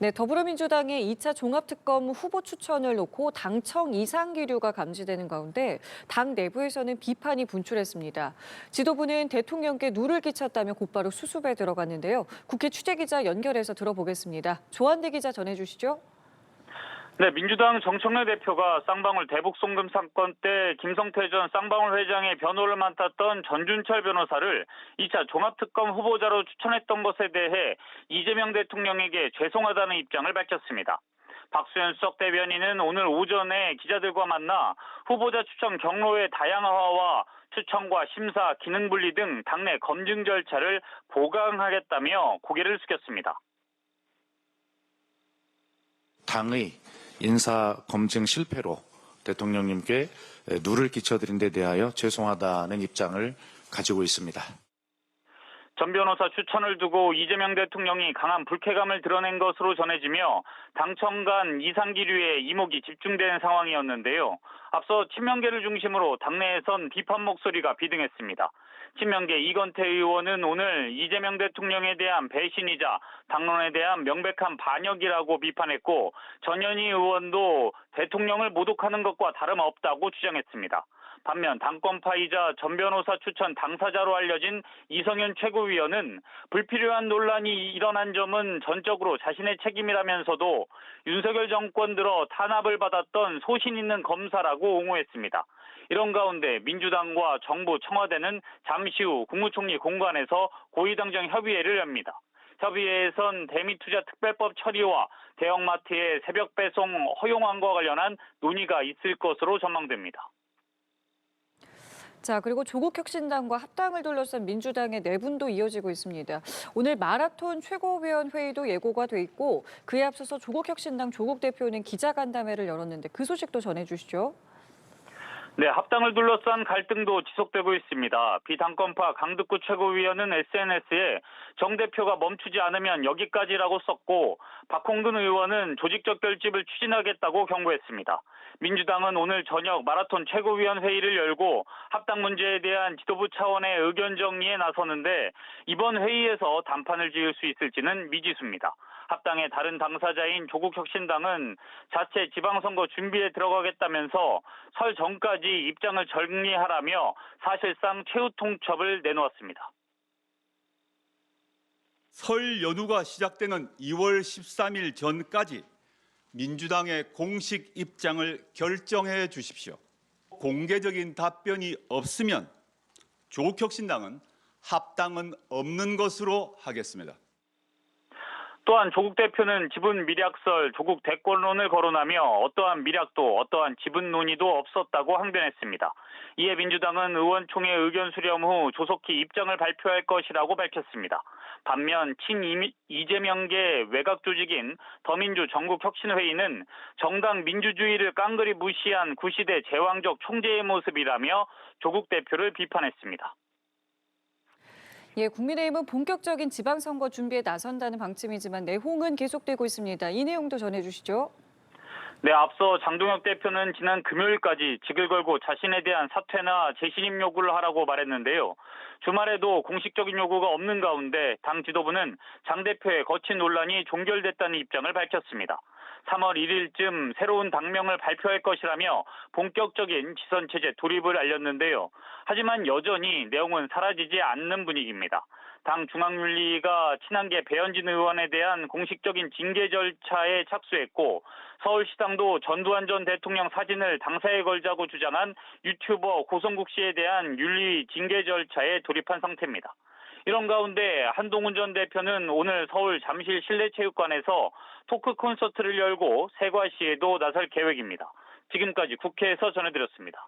네, 더불어민주당의 2차 종합특검 후보 추천을 놓고 당청 이상 기류가 감지되는 가운데 당 내부에서는 비판이 분출했습니다. 지도부는 대통령께 누를 끼쳤다며 곧바로 수습에 들어갔는데요. 국회 취재기자 연결해서 들어보겠습니다. 조한대 기자 전해주시죠. 네, 민주당 정청래 대표가 쌍방울 대북 송금 사건 때 김성태 전 쌍방울 회장의 변호를 맡았던 전준철 변호사를 2차 종합특검 후보자로 추천했던 것에 대해 이재명 대통령에게 죄송하다는 입장을 밝혔습니다. 박수현 수석 대변인은 오늘 오전에 기자들과 만나 후보자 추천 경로의 다양화와 추천과 심사, 기능분리 등 당내 검증 절차를 보강하겠다며 고개를 숙였습니다. 당의 인사 검증 실패로 대통령님께 누를 끼쳐드린 데 대하여 죄송하다는 입장을 가지고 있습니다. 전 변호사 추천을 두고 이재명 대통령이 강한 불쾌감을 드러낸 것으로 전해지며 당청 간 이상기류에 이목이 집중된 상황이었는데요. 앞서 친명계를 중심으로 당내에선 비판 목소리가 비등했습니다. 친명계 이건태 의원은 오늘 이재명 대통령에 대한 배신이자 당론에 대한 명백한 반역이라고 비판했고, 전현희 의원도 대통령을 모독하는 것과 다름없다고 주장했습니다. 반면 당권파이자 전 변호사 추천 당사자로 알려진 이성윤 최고위원은 불필요한 논란이 일어난 점은 전적으로 자신의 책임이라면서도 윤석열 정권 들어 탄압을 받았던 소신 있는 검사라고 옹호했습니다. 이런 가운데 민주당과 정부 청와대는 잠시 후 국무총리 공관에서 고위당정 협의회를 엽니다. 협의회에선 대미투자 특별법 처리와 대형마트의 새벽 배송 허용안과 관련한 논의가 있을 것으로 전망됩니다. 자, 그리고 조국혁신당과 합당을 둘러싼 민주당의 내분도 이어지고 있습니다. 오늘 마라톤 최고위원회의도 예고가 돼 있고 그에 앞서서 조국혁신당 조국 대표는 기자간담회를 열었는데 그 소식도 전해주시죠. 네, 합당을 둘러싼 갈등도 지속되고 있습니다. 비당권파 강득구 최고위원은 SNS에 정 대표가 멈추지 않으면 여기까지라고 썼고, 박홍근 의원은 조직적 결집을 추진하겠다고 경고했습니다. 민주당은 오늘 저녁 마라톤 최고위원 회의를 열고 합당 문제에 대한 지도부 차원의 의견 정리에 나서는데, 이번 회의에서 단판을 지을 수 있을지는 미지수입니다. 합당의 다른 당사자인 조국혁신당은 자체 지방선거 준비에 들어가겠다면서 설 전까지 입장을 정리하라며 사실상 최후 통첩을 내놓았습니다. 설 연휴가 시작되는 2월 13일 전까지 민주당의 공식 입장을 결정해 주십시오. 공개적인 답변이 없으면 조국혁신당은 합당은 없는 것으로 하겠습니다. 또한 조국 대표는 지분 밀약설, 조국 대권론을 거론하며 어떠한 밀약도 어떠한 지분 논의도 없었다고 항변했습니다. 이에 민주당은 의원총회 의견 수렴 후 조속히 입장을 발표할 것이라고 밝혔습니다. 반면 이재명계 외곽 조직인 더민주 전국혁신회의는 정당 민주주의를 깡그리 무시한 구시대 제왕적 총재의 모습이라며 조국 대표를 비판했습니다. 예, 국민의힘은 본격적인 지방선거 준비에 나선다는 방침이지만 내홍은 계속되고 있습니다. 이 내용도 전해주시죠. 네, 앞서 장동혁 대표는 지난 금요일까지 직을 걸고 자신에 대한 사퇴나 재신임 요구를 하라고 말했는데요. 주말에도 공식적인 요구가 없는 가운데 당 지도부는 장 대표의 거친 논란이 종결됐다는 입장을 밝혔습니다. 3월 1일쯤 새로운 당명을 발표할 것이라며 본격적인 지선체제 돌입을 알렸는데요. 하지만 여전히 내용은 사라지지 않는 분위기입니다. 당 중앙윤리가 친한계 배현진 의원에 대한 공식적인 징계 절차에 착수했고, 서울시당도 전두환 전 대통령 사진을 당사에 걸자고 주장한 유튜버 고성국 씨에 대한 윤리 징계 절차에 돌입한 상태입니다. 이런 가운데 한동훈 전 대표는 오늘 서울 잠실 실내체육관에서 토크 콘서트를 열고 세과 시에도 나설 계획입니다. 지금까지 국회에서 전해드렸습니다.